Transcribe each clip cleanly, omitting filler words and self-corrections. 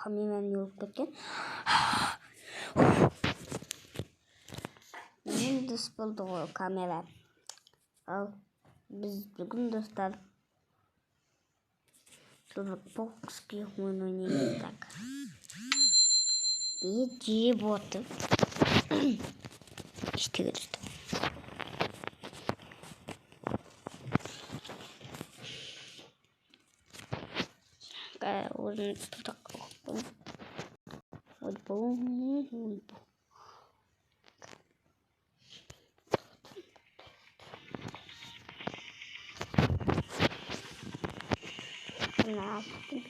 Kameram yok ketken. Мен дос болды ғой камера. Ал біз бүгін достар Roblox'ке ойын ойнаймыз так. И жеп отыр. İşte görüştüm. Orada tutak. Ne yaptım?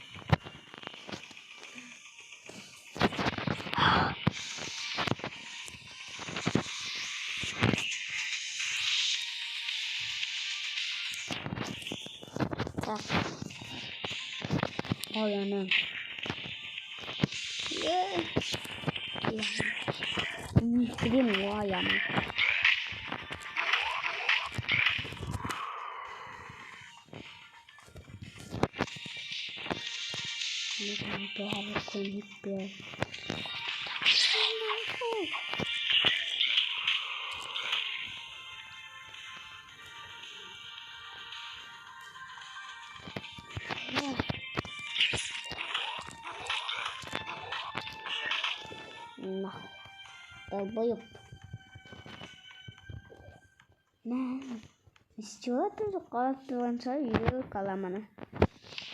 Oyanım. Gideyim o ayağıma. Böyle koyup bir. Nah, dolbayıp. Nah, istiyordu kalktıran sayı kalamana.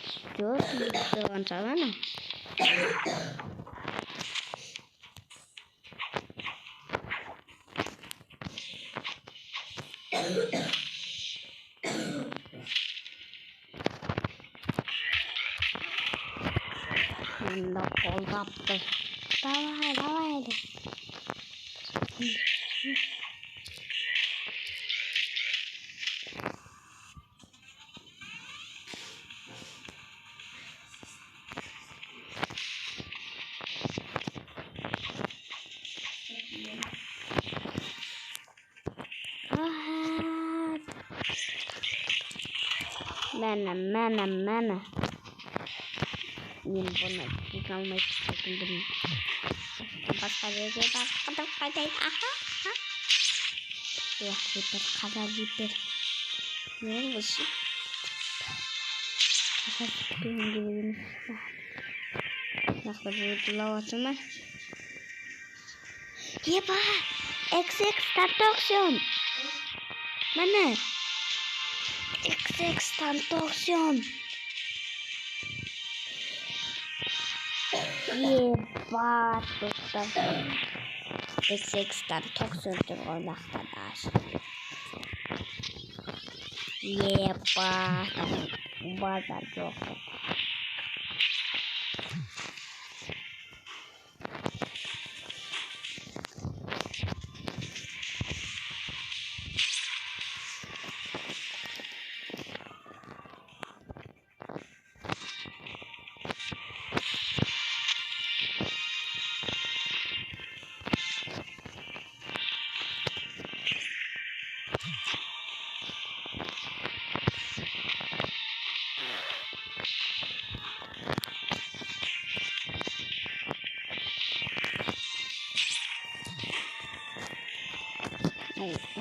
İstiyordu kalktıran sayı. Bunda kol kaptı. Давай. Mana. Ini bonus kamu masih sendiri. Tempat kerja aha. Ya kita kerja repair. Ini masih. Kita ini. Nak berdoa cuma. Iya pak. XX Tantorsion. Mana? XX Tantorsion. Yebat dostlar. XX Tantorsion'dur oynaqdaş. Yebat. Bazar yok.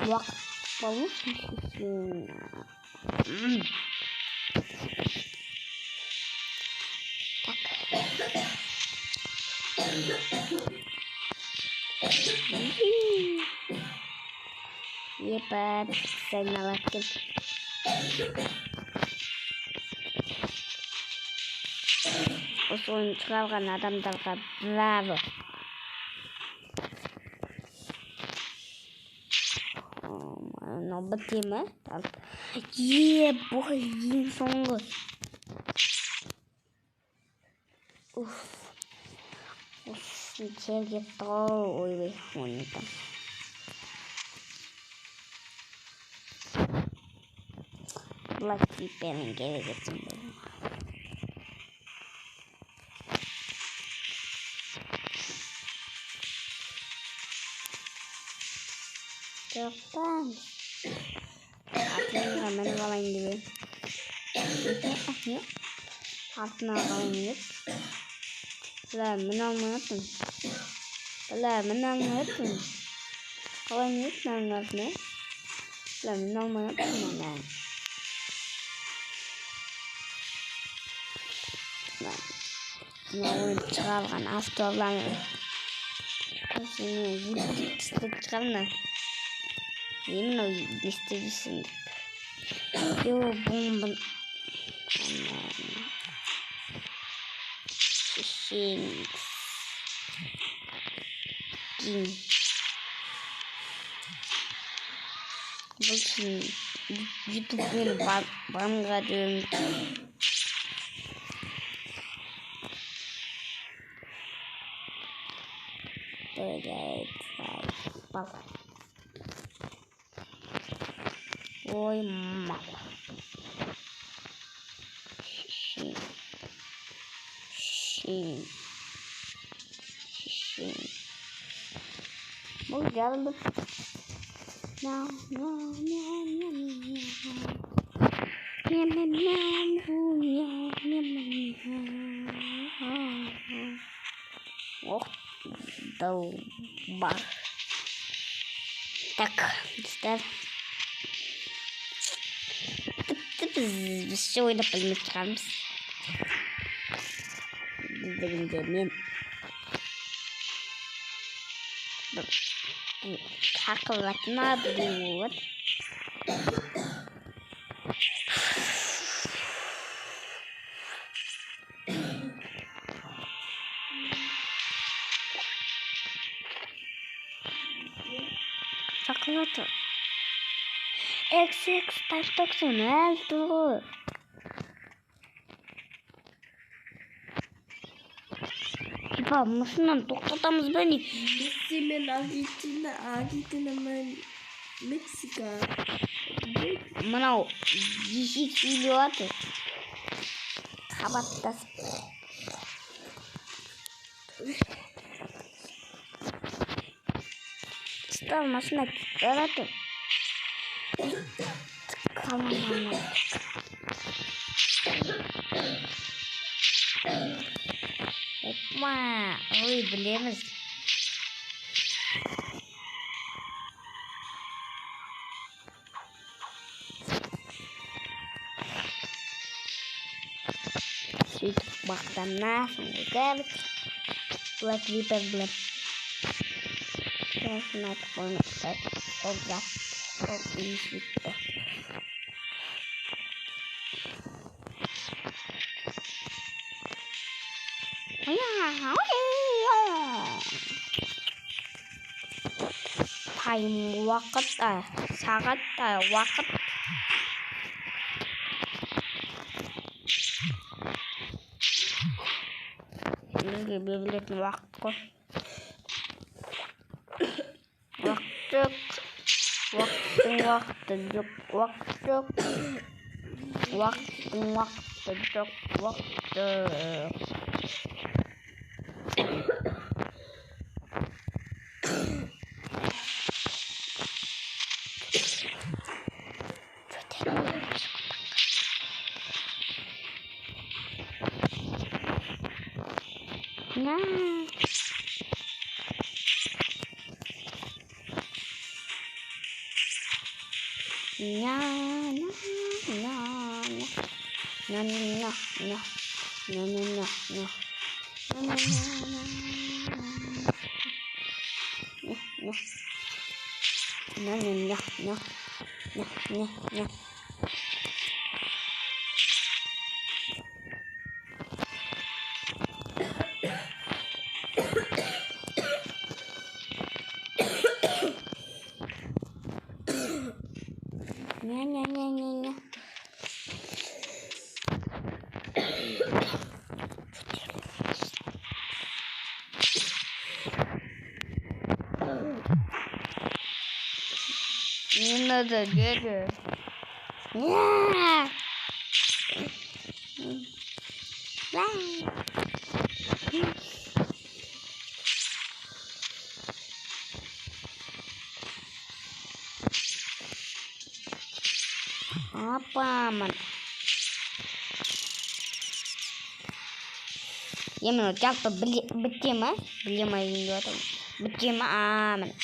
Вак получится. Так. Yepat, senyalattım. O son çıkargan adamlarga bravo. Nöbet mi? Bu en songu. İçeri doğru oynadım. Black Reaper'in geri getirdim. Çoktan. Aklını hemen alayım gibi. Altına alayım gibi. Lan menangatın. Lan menangatın. Kawan hiç menangatın. Lan menangatın lan. Lan çıkargan avtolarını. Seni gidip çıkarma. Yemin o istemişsin. Yo bomba. Şişin. Cin. Bakın YouTube'un bana diyorum. Böyle bak. Oy mal. Şişin. Bu geldi. No. Oh, долбар. Так, işte. Biz şey oyuna paylaşmak çıkarmış. Biz de bildiğim. Hakikaten diyor. Saklıdır. XX personel dur. Yapamazsın doktorumuz beni. Messi'nin Arjantin'in Meksika. Mana o GX biliyordu. Kapattı. Çıkarmasına çıkardı. Kalamam. Yapma. Oy bilemiz. Süt baktan nasıl gelip Black Reaper Black. Nasıl yapmak olacak? Çok iyi sütte. Time vakit saat vakit. Ini bibit waktu. Yine de geri. Apa man? Yemin жалпы біте ма? Біле ма енді атам. Біте ма? Міне.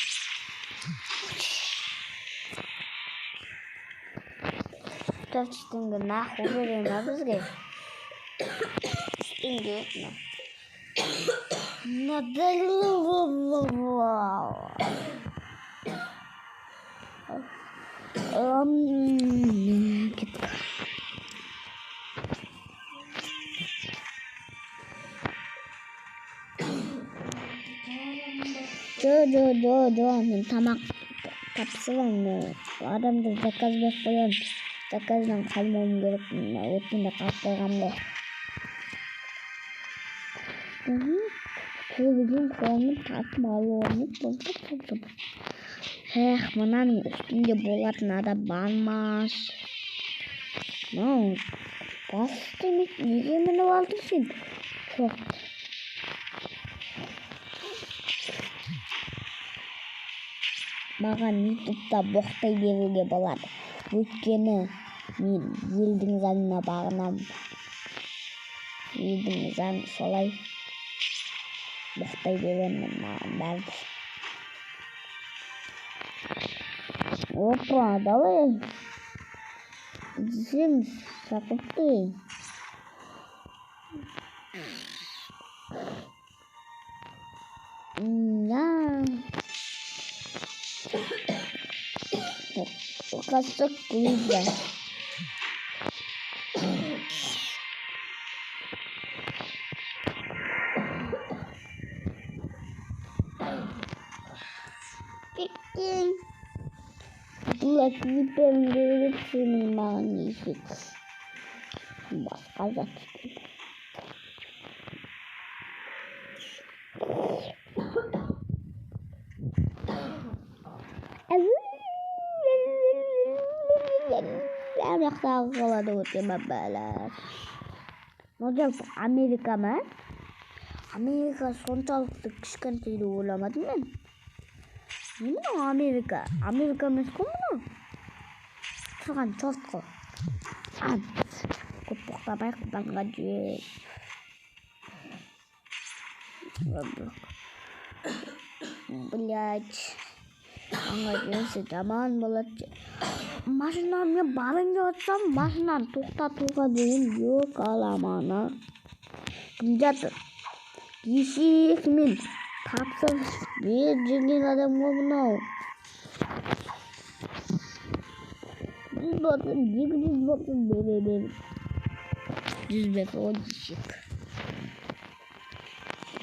Тәтістіңгі наху берем ма бізге? Үстіңгі. Жо, мен тамақ тапсырамын. Адамды заказ беріп қоям. Заказдан қалмауым керек. Өткенде қалып қойғам ғой. Көбігін қолымын татым алуымын. Мынаның үстінде болатын адам бармас. Басты емес, неге мініп алдың сен? Жоқ. Маған ютубта боқтай беруге болады. Өйткені мен елдің заңына бағынам. Елдің заң солай. Боқтай беремін маған бәрді. Опа, давай. Жеміз, шақыртты. Қасық көйді. Кеткен. Бұлар кейіпен беріп сенің маған есек. Басқа зат. Жақсағы қалады өтеме бәләр. Жалпы Америка ма? Америка соншалықты кішкентейді ойламадым мен. Не мынау Америка? Америка емес қой мынау? Тұрған чорт қой. Көп боқтамай құданға жүйе. Блядь. Аңа жөнсі жаман болады. Машинаны мен барың деп атсам, машинаны тоқтатуға дейін жоқ аламаны. Кім жатыр? Есек мен тапсырыс бер жүрген адам ғой мынау. 100 болсын, 200 болсын бере беріп. 100 беріп ол есек.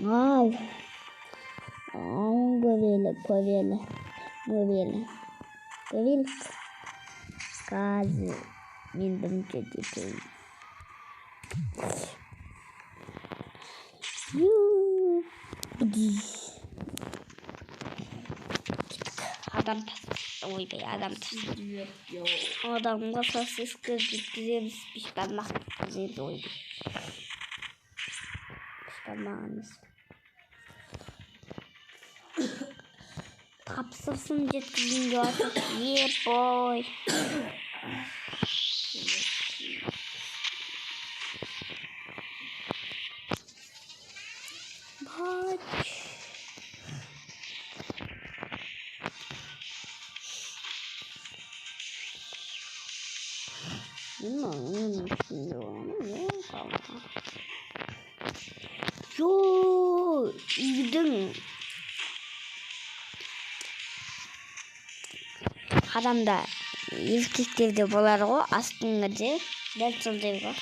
Ал. Көрелі. Қазір мен бірінші жетейін. Адам тасты. Ойбай, адам тасты. Адамға сосиска жеткіземіз. Пешбармақ жеткіземіз. Ойбай. Пешбармағымыз. Тапсырсын жеткізгенге атып. Ебой. Бач. Үйдің адамда еркектерде болар ғой, астыңғы жер дәл сондай ғой.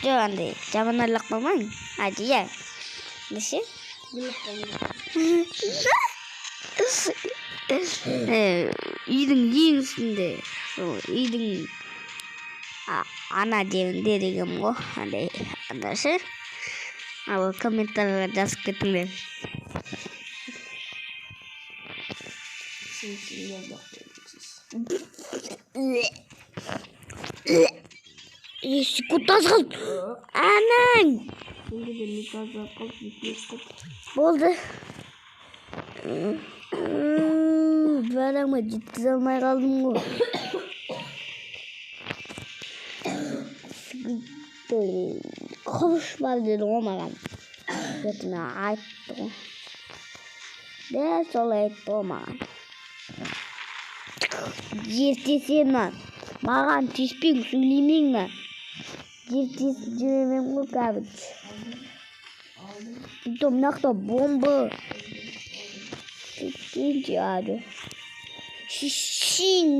Жоқ, андай жаман ойлап қалмаң. Иә. Десе? Үйдің ең үстінде, үйдің ана жерінде дегем ғой, андай андасы. Ал комментарияға жазып кетіңдер. Секунд азғал. Анаң. Болды. Барама жеткізе алмай қалдым ғой. Konuşma dedi o mаған. Бетіме айтты ғой. Де солай айтты ғой маған. Ертесен маған тиіспең, сөйлемең. Ертесін жібермем ғой кәбіч. Мына жақта бомба. Кеткенше ады. Шишин.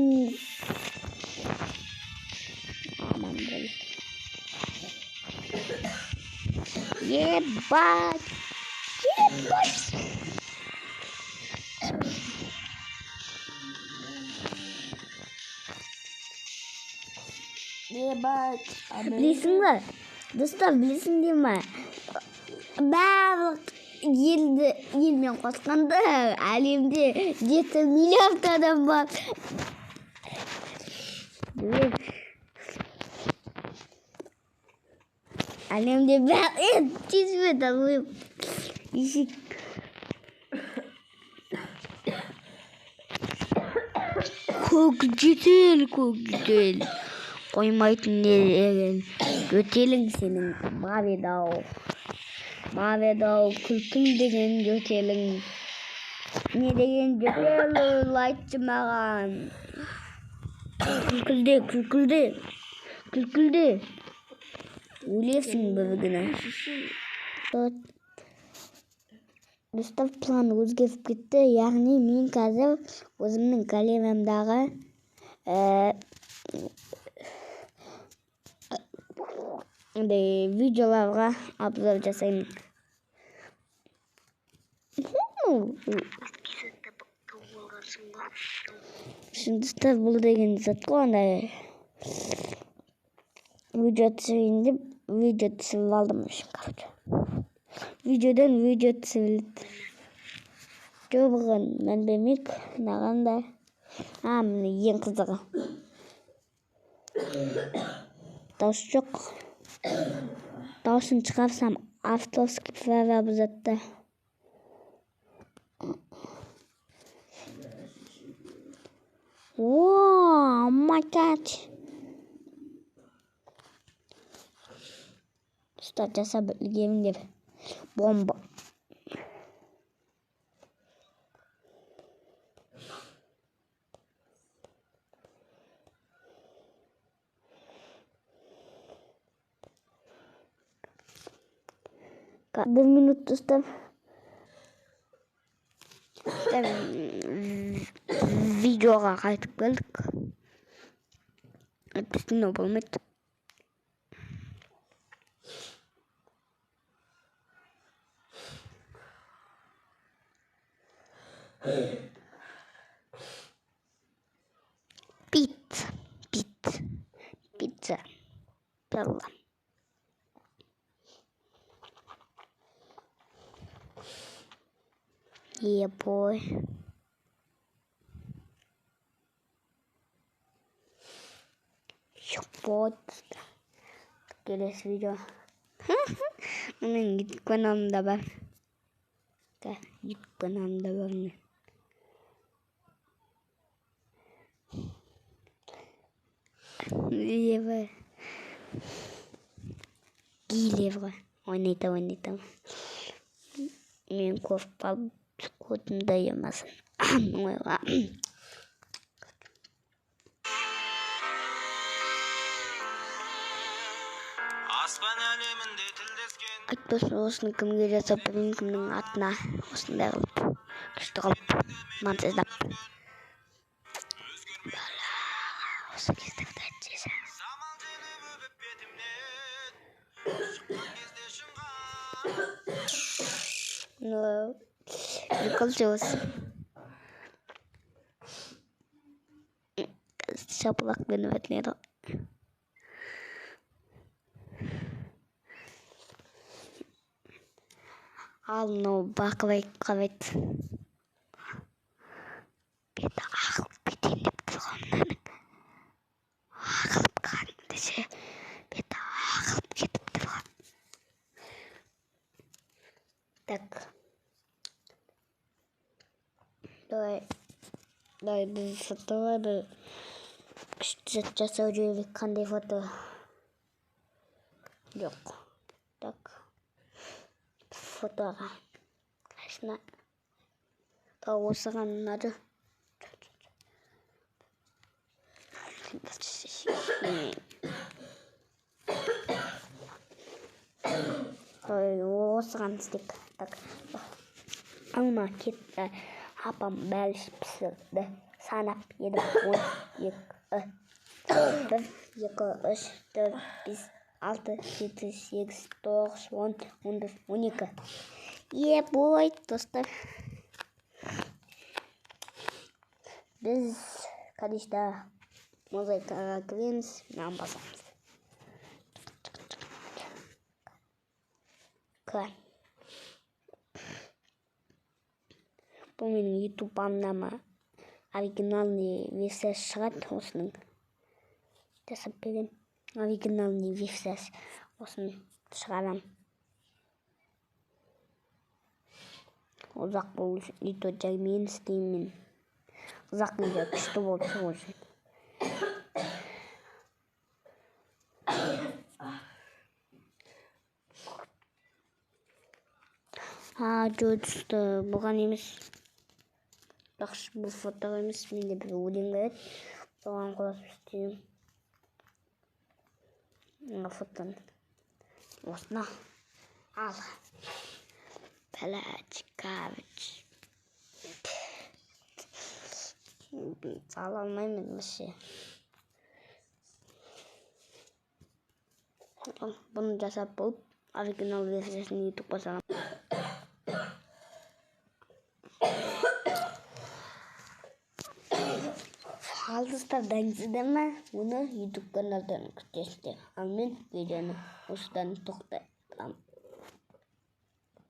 Аман бол. Ебать. Ебать. Ебать. Білесің бе? Достар, білесің де ме? Барлық елмен қосқанда әлемде 7 миллиард адам бар. Әлемде бәрі тезбе дамып. Есік. Көк-жетел. Қоймайтын нелерін. Göтелің сенің. Маведау күлкің деген göтелің. Не деген göтел айтшы маған. Күлкілде. Өлесің бір күні. Достар, план өзгеріп кетті. Яғни мен қазір өзімнің кәлемімдағы видеоларға обзор жасаймын. Достар, бұл деген зат қой, андай видео түсірейін деп видео түсіріп алдым. Видеодан видео түсірілді. Жоғын мән бермек, нағанда. Міне ең қызығы. Дауыс жоқ. Дауысын шығарсам авторский права бұзатты. О, макач. Стат жасап білгемдер. Бомба. Bir minut dostum. Videoga qaytib keldik. Bizning bo'lmaydi. Pizza. Perla. Yeah, boy. Kelesi video. Onun git kanalımda var. Git kanalımda var. Левая. Левая. Ойнайтам. Мен қорқып қотымда емасын. Аспан әлемінде тілдескен. Айтпасын осыны кімге жасап білмеймін, кімнің атына осындай қылып күшті қылып мансыздап. Осы кездерді айтсайса. Заман желіп өбіп бетімнен. Шыққан кезде шыңға. Приколче осы. Шапылақ бені өтінеді. Ал мынау бақылай қабет. Беті ағылып кетейін деп тұрғаннан. Ағылып қаным десе, беті ағылып кетіп тұрған. Так. Давай біз фотоларды күшті жасау жүйелік қандай фото жоқ. Так. Фотоға. Қашына. Та осыған ұнады. Осыған істек. Так. Алма кетті. Апам бәліш пісірді. Санап едім 12. 1, 2, 3, 4, 5, 6, 7, 8, 9, 10, 11, 12. Бой, достар. Біз қадешті мозаикаға кіреміз, мынаны басамыз. Бұл менің YouTube памнама оригинальный версия шығады осының. Жасап берем. Оригинальный версиясы осын шығарам. Ұзақ болу үшін үйті жармен істеймін. Ұзақ видео күшті болып шығу үшін. Жөтісті бұған емес. Жақсы бұл фотоға емес. Менде бір өлең бар еді. Соған қосып істеймін. Фотон осына ал Палачкавич сала алмаймын вообще. Бұны жасап болып оригинал версиясын YouTube-ға салам. Қалдыстардан ме оны YouTube каналдан күтесіздер. Ал мен видеоны осыдан тоқтатамын.